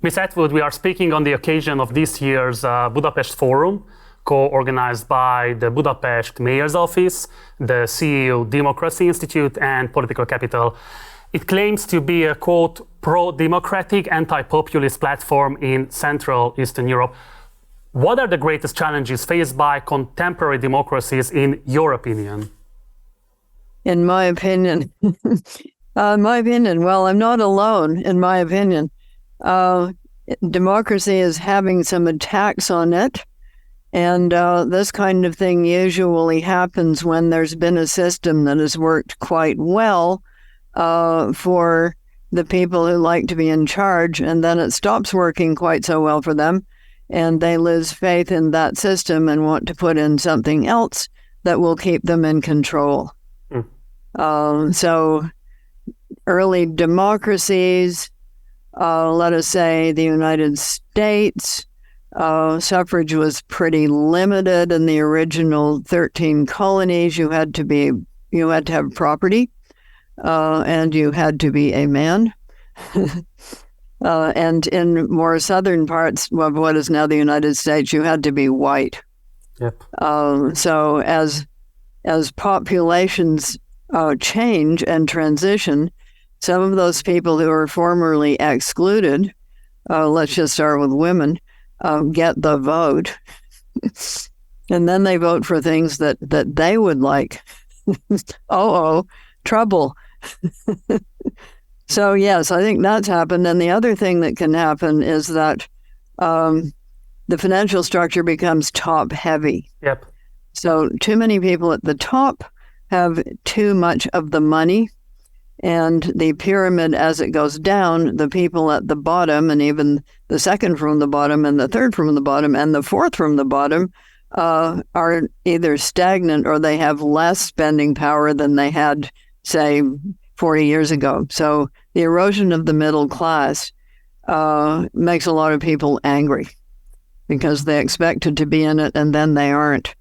Ms. Atwood, we are speaking on the occasion of this year's Budapest Forum, co-organized by the Budapest Mayor's Office, the CEU Democracy Institute, and Political Capital. It claims to be a, quote, pro-democratic, anti-populist platform in Central Eastern Europe. What are the greatest challenges faced by contemporary democracies, in your opinion? In my opinion, well, I'm not alone, in my opinion. Democracy is having some attacks on it. And this kind of thing usually happens when there's been a system that has worked quite well for the people who like to be in charge, and then it stops working quite so well for them, and they lose faith in that system and want to put in something else that will keep them in control. So early democracies, let us say the United States, suffrage was pretty limited in the original 13 colonies. You had to have property, and you had to be a man. And in more southern parts of what is now the United States, you had to be white. Yep. So as populations change and transition, some of those people who were formerly excluded, let's just start with women, get the vote. And then they vote for things that they would like. Trouble. So yes, I think that's happened. And the other thing that can happen is that the financial structure becomes top heavy. Yep. So too many people at the top have too much of the money, and the pyramid, as it goes down, the people at the bottom, and even the second from the bottom, and the third from the bottom, and the fourth from the bottom, are either stagnant or they have less spending power than they had, say, 40 years ago. So the erosion of the middle class makes a lot of people angry because they expected to be in it and then they aren't.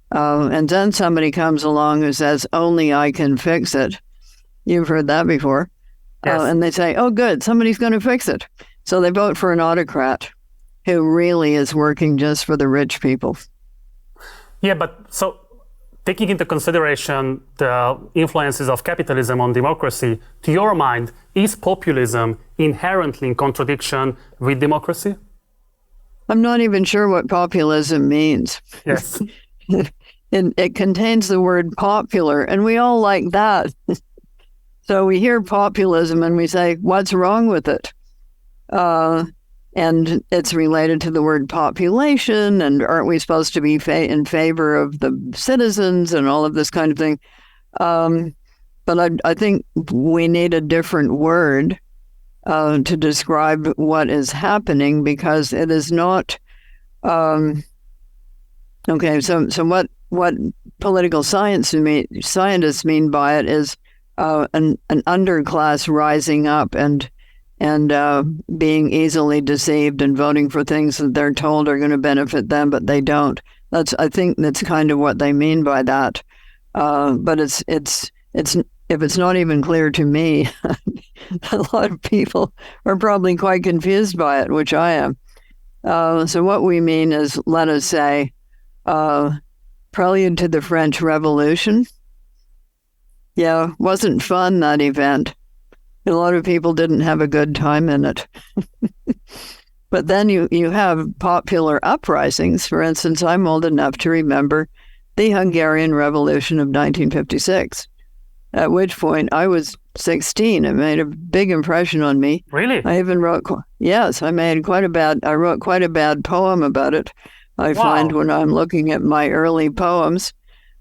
And then somebody comes along who says, only I can fix it. You've heard that before. Yes. And they say, oh, good, somebody's going to fix it. So they vote for an autocrat who really is working just for the rich people. Yeah, but so taking into consideration the influences of capitalism on democracy, to your mind, is populism inherently in contradiction with democracy? I'm not even sure what populism means. Yes. It contains the word popular, and we all like that. So we hear populism and we say, what's wrong with it? And it's related to the word population, and aren't we supposed to be in favor of the citizens and all of this kind of thing? But I think we need a different word to describe what is happening, because it is not... Okay, so what political scientists mean by it is an underclass rising up and being easily deceived and voting for things that they're told are going to benefit them, but they don't. I think that's kind of what they mean by that. But it's if it's not even clear to me, a lot of people are probably quite confused by it, which I am. So what we mean is, let us say, prelude to the French Revolution. Yeah, wasn't fun, that event. A lot of people didn't have a good time in it. But then you have popular uprisings. For instance, I'm old enough to remember the Hungarian Revolution of 1956, at which point I was 16. It made a big impression on me. Really? I even wrote, yes, I wrote quite a bad poem about it. I find when I'm looking at my early poems.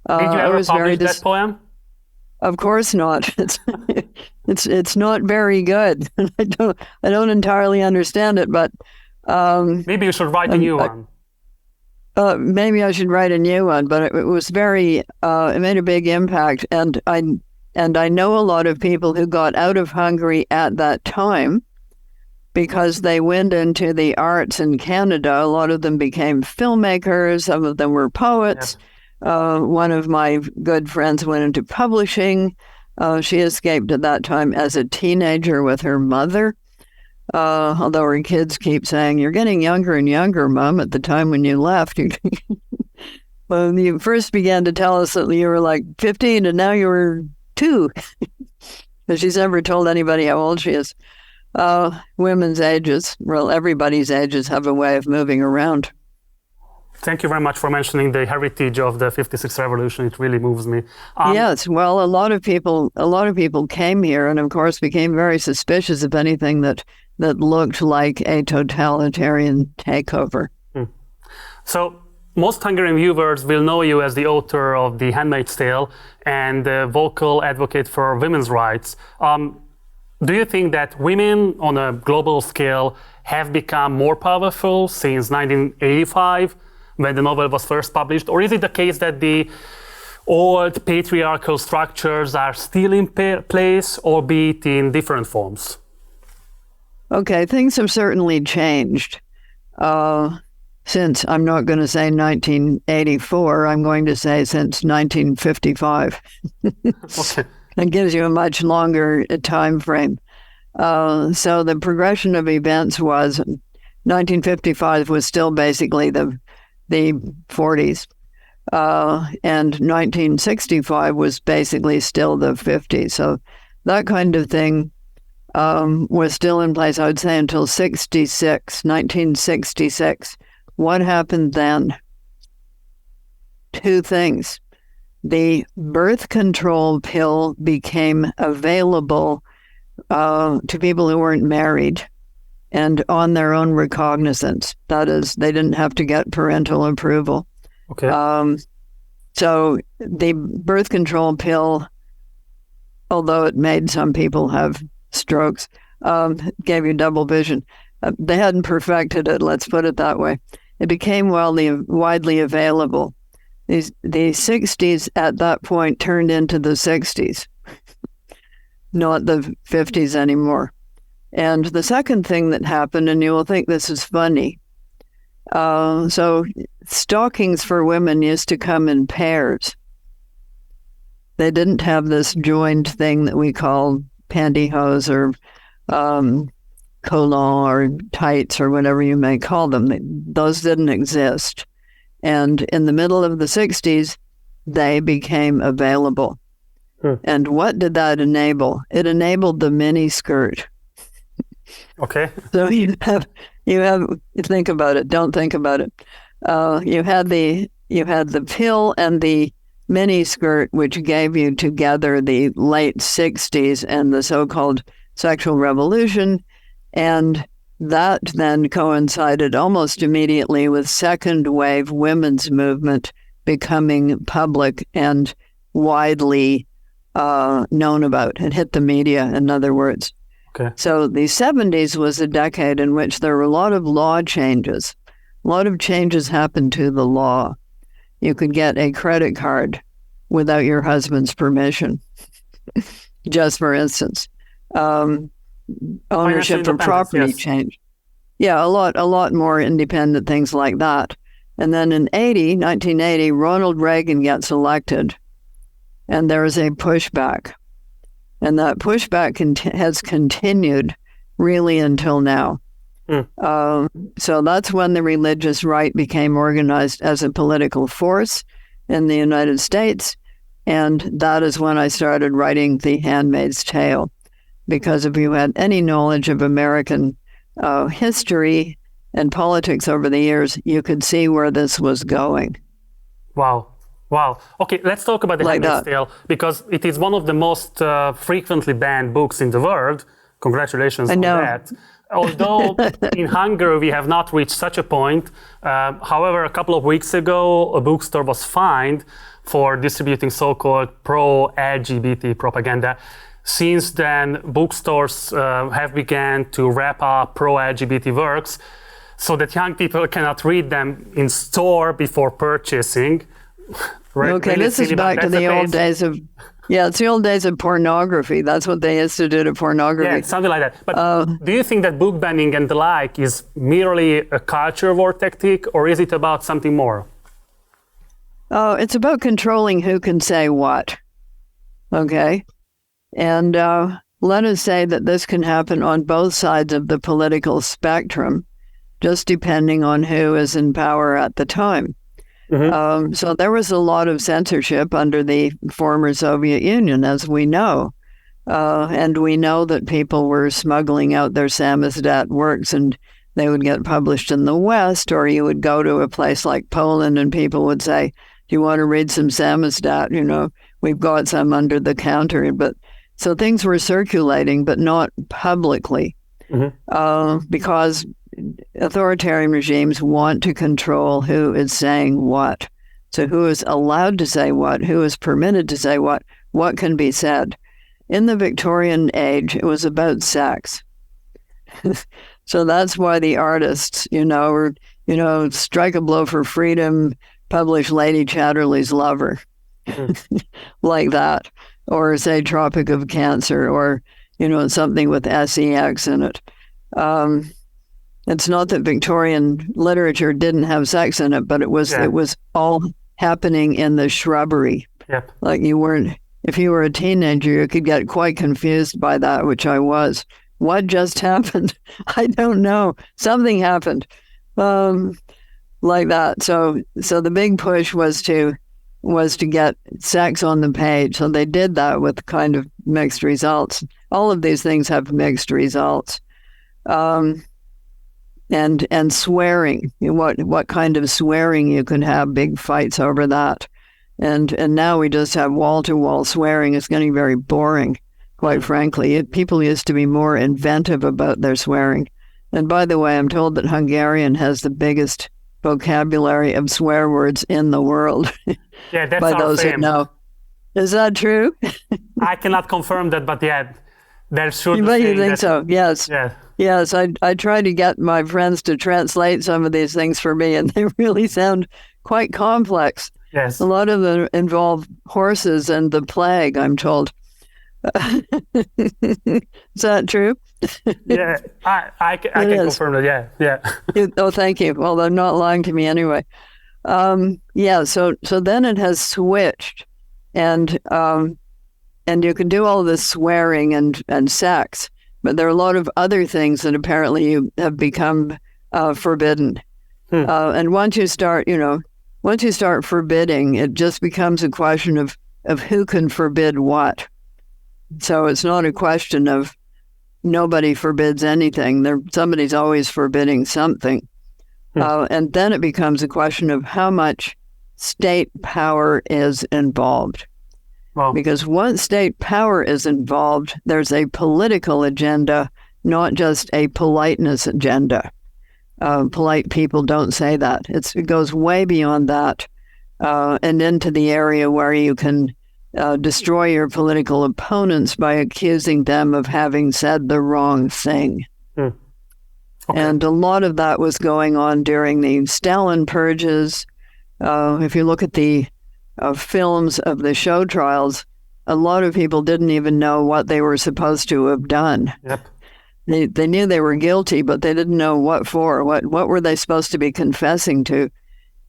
Did you ever publish that poem? Of course not. It's not very good. I don't entirely understand it, but maybe you should write a new one. Maybe I should write a new one, but it was very. It made a big impact, and I know a lot of people who got out of Hungary at that time because they went into the arts in Canada. A lot of them became filmmakers. Some of them were poets. Yep. One of my good friends went into publishing. She escaped at that time as a teenager with her mother. Although her kids keep saying, "You're getting younger and younger, Mom." At the time when you left, when you first began to tell us that you were like 15 and now you were 2, because she's never told anybody how old she is. Women's ages, well, everybody's ages have a way of moving around. Thank you very much for mentioning the heritage of the 56th revolution. It really moves me. Yes, well, a lot of people came here, and of course became very suspicious of anything that looked like a totalitarian takeover. So most Hungarian viewers will know you as the author of The Handmaid's Tale and the vocal advocate for women's rights. Do you think that women on a global scale have become more powerful since 1985? When the novel was first published, or is it the case that the old patriarchal structures are still in place, albeit in different forms? Okay, things have certainly changed since, I'm not going to say 1984, I'm going to say since 1955. Okay. That gives you a much longer time frame. So the progression of events was 1955 was still basically the 40s, and 1965 was basically still the 50s. So that kind of thing was still in place, I would say, until 1966. What happened then? 2 things. The birth control pill became available to people who weren't married and on their own recognizance. That is, they didn't have to get parental approval. Okay. So the birth control pill, although it made some people have strokes, gave you double vision. They hadn't perfected it, let's put it that way. It became widely available. The 60s at that point turned into the 60s, not the 50s anymore. And the second thing that happened, and you will think this is funny, so stockings for women used to come in pairs. They didn't have this joined thing that we call pantyhose or collant or tights or whatever you may call them. Those didn't exist. And in the middle of the 60s, they became available. And what did that enable? It enabled the mini skirt. Okay. So you think about it. Don't think about it. You had the pill and the mini skirt, which gave you together the late 60s and the so-called sexual revolution, and that then coincided almost immediately with second wave women's movement becoming public and widely known about. It hit the media, in other words. Okay. So the 70s was a decade in which there were a lot of law changes. A lot of changes happened to the law. You could get a credit card without your husband's permission, just for instance. Ownership of property changed. Yeah, a lot more independent things like that. And then in 1980, Ronald Reagan gets elected, and there is a pushback. And that pushback has continued really until now. So that's when the religious right became organized as a political force in the United States. And that is when I started writing The Handmaid's Tale. Because if you had any knowledge of American history and politics over the years, you could see where this was going. Wow. Okay, let's talk about The Handmaid's Tale, because it is one of the most frequently banned books in the world. Congratulations on that. Although in Hungary we have not reached such a point. However, a couple of weeks ago, a bookstore was fined for distributing so-called pro-LGBT propaganda. Since then, bookstores have begun to wrap up pro-LGBT works so that young people cannot read them in store before purchasing. Okay, really this is back to the old days of, it's the old days of pornography. That's what they used to do to pornography. Yeah, something like that. But do you think that book banning and the like is merely a culture war tactic, or is it about something more? It's about controlling who can say what. Okay. And let us say that this can happen on both sides of the political spectrum, just depending on who is in power at the time. So there was a lot of censorship under the former Soviet Union, as we know. And we know that people were smuggling out their samizdat works, and they would get published in the West, or you would go to a place like Poland and people would say, do you want to read some samizdat? We've got some under the counter. But so things were circulating, but not publicly, because authoritarian regimes want to control who is saying what. So who is allowed to say what, who is permitted to say what can be said. In the Victorian age, it was about sex. So that's why the artists, were, strike a blow for freedom, publish Lady Chatterley's Lover, like that. Or say Tropic of Cancer, or, something with sex in it. It's not that Victorian literature didn't have sex in it, but it was all happening in the shrubbery. Yep. Like if you were a teenager, you could get quite confused by that, which I was. What just happened? I don't know. Something happened, like that. So the big push was to get sex on the page. So they did that with kind of mixed results. All of these things have mixed results. And swearing, what kind of swearing you can have, big fights over that. And now we just have wall-to-wall swearing. It's getting very boring, quite frankly. People used to be more inventive about their swearing. And by the way, I'm told that Hungarian has the biggest vocabulary of swear words in the world. Yeah, that's by our those fame. who know. Is that true? I cannot confirm that, but yeah, there's sure. But you think so? Yes. Yeah. Yes, I try to get my friends to translate some of these things for me, and they really sound quite complex. Yes. A lot of them involve horses and the plague, I'm told. Is that true? Yeah, I can confirm that. Yeah. Oh, thank you. Well, they're not lying to me anyway. So then it has switched, and you can do all this swearing and sex, but there are a lot of other things that apparently have become forbidden. And once you start forbidding, it just becomes a question of who can forbid what. So it's not a question of nobody forbids anything. Somebody's always forbidding something. And then it becomes a question of how much state power is involved. Wow. Because once state power is involved, there's a political agenda, not just a politeness agenda. Polite people don't say that. It goes way beyond that, and into the area where you can destroy your political opponents by accusing them of having said the wrong thing. Okay. And a lot of that was going on during the Stalin purges. If you look at the films of the show trials, a lot of people didn't even know what they were supposed to have done. Yep. They knew they were guilty, but they didn't know what for. What were they supposed to be confessing to?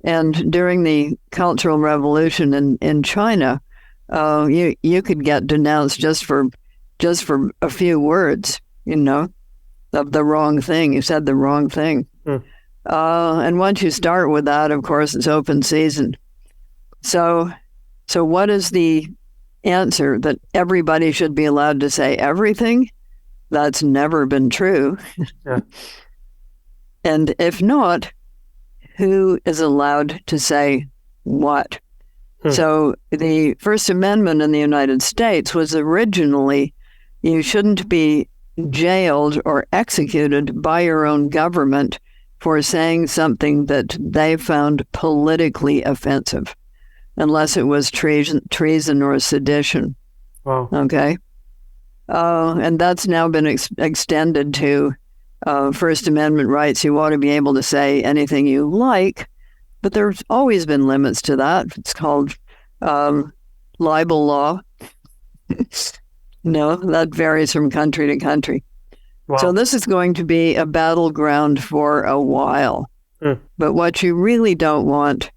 And during the Cultural Revolution in China, you could get denounced just for a few words, of the wrong thing. You said the wrong thing. And once you start with that, of course, it's open season. So what is the answer? That everybody should be allowed to say everything? That's never been true. Yeah. And if not, who is allowed to say what? So the First Amendment in the United States was originally, you shouldn't be jailed or executed by your own government for saying something that they found politically offensive, unless it was treason or sedition. Wow. Okay? And that's now been extended to First Amendment rights. You ought to be able to say anything you like, but there's always been limits to that. It's called libel law. That varies from country to country. Wow. So this is going to be a battleground for a while. But what you really don't want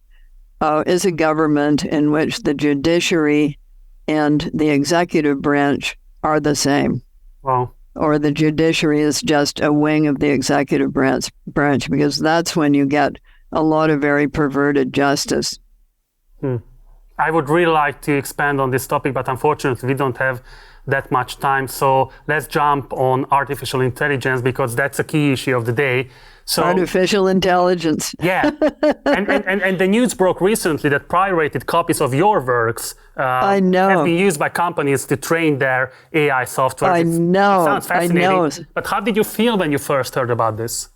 is a government in which the judiciary and the executive branch are the same. Wow. or the judiciary is just a wing of the executive branch, because that's when you get a lot of very perverted justice. I would really like to expand on this topic, but unfortunately we don't have that much time. So let's jump on artificial intelligence, because that's a key issue of the day. So, artificial intelligence. Yeah. and the news broke recently that pirated copies of your works I know. have been used by companies to train their AI software. I know. It sounds fascinating. I know. But how did you feel when you first heard about this?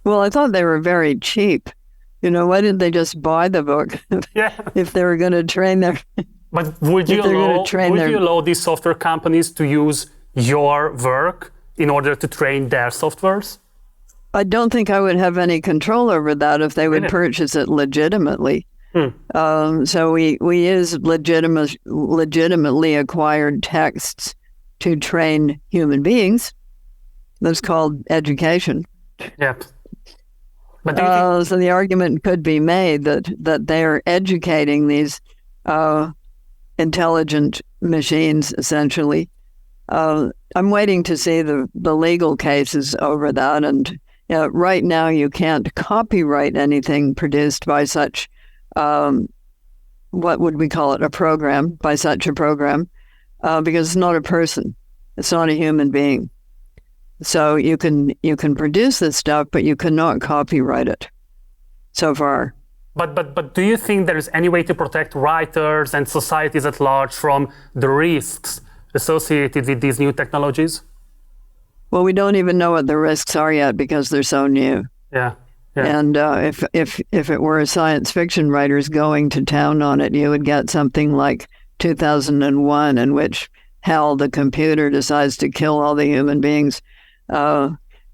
Well, I thought they were very cheap. Why didn't they just buy the book if they were going to train their... But would you allow these software companies to use your work in order to train their softwares? I don't think I would have any control over that if they would purchase it legitimately. So we use legitimately acquired texts to train human beings. That's called education. Yep. But so the argument could be made that they are educating these intelligent machines, essentially. I'm waiting to see the legal cases over that. And right now you can't copyright anything produced by such, what would we call it, by such a program, because it's not a person. It's not a human being. So you can produce this stuff, but you cannot copyright it so far. But do you think there is any way to protect writers and societies at large from the risks associated with these new technologies? Well, we don't even know what the risks are yet because they're so new. Yeah. And if it were science fiction writers going to town on it, you would get something like 2001, in which hell, the computer decides to kill all the human beings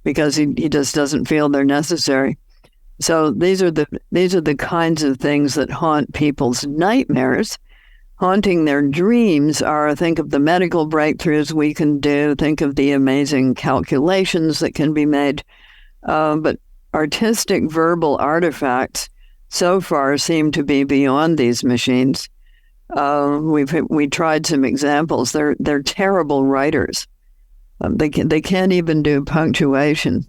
because he just doesn't feel they're necessary. So these are the kinds of things that haunt people's nightmares. Haunting their dreams are, think of the medical breakthroughs we can do, think of the amazing calculations that can be made. But artistic verbal artifacts so far seem to be beyond these machines. We tried some examples. They're terrible writers. They can't even do punctuation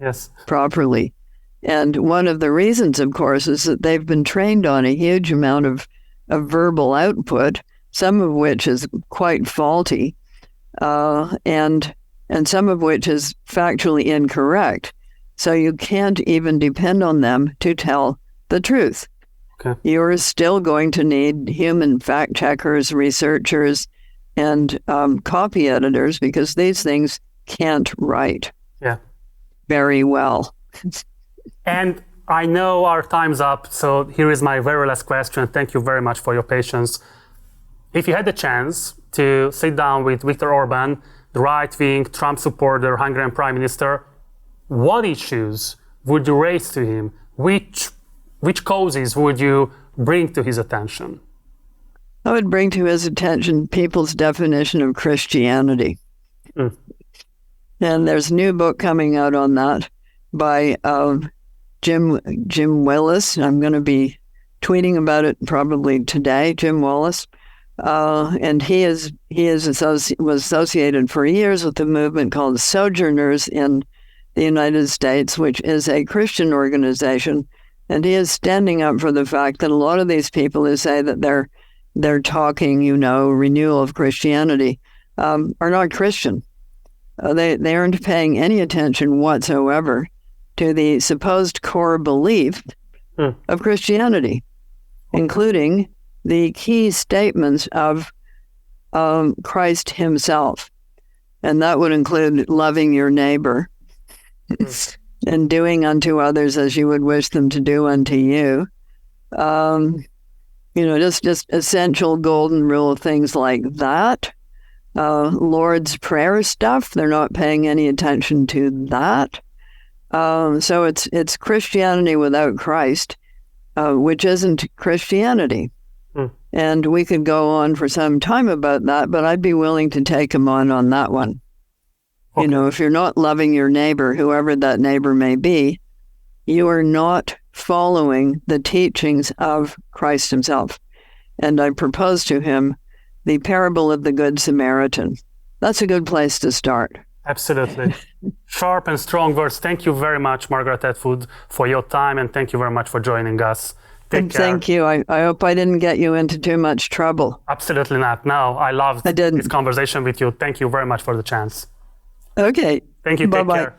properly. And one of the reasons, of course, is that they've been trained on a huge amount of verbal output, some of which is quite faulty, and some of which is factually incorrect. So you can't even depend on them to tell the truth. Okay. You're still going to need human fact checkers, researchers, and copy editors, because these things can't write very well. And I know our time's up, so here is my very last question. Thank you very much for your patience. If you had the chance to sit down with Viktor Orban, the right-wing Trump supporter, Hungarian prime minister, what issues would you raise to him? Which causes would you bring to his attention? I would bring to his attention people's definition of Christianity. And there's a new book coming out on that by Jim Willis. I'm going to be tweeting about it probably today, Jim Willis. And he was associated for years with a movement called Sojourners in the United States, which is a Christian organization. And he is standing up for the fact that a lot of these people who say that they're talking, renewal of Christianity, are not Christian. They aren't paying any attention whatsoever to the supposed core belief of Christianity, including the key statements of Christ himself. And that would include loving your neighbor and doing unto others as you would wish them to do unto you. Just essential golden rule things like that. Lord's Prayer stuff, they're not paying any attention to that. So it's Christianity without Christ, which isn't Christianity. And we could go on for some time about that, but I'd be willing to take him on that one. Okay. If you're not loving your neighbor, whoever that neighbor may be, you are not following the teachings of Christ himself. And I propose to him the parable of the Good Samaritan. That's a good place to start. Absolutely. Sharp and strong words. Thank you very much, Margaret Atwood, for your time, and thank you very much for joining us. Take care. Thank you. I hope I didn't get you into too much trouble. Absolutely not. No, I loved this conversation with you. Thank you very much for the chance. Okay. Thank you. Take Bye-bye. care.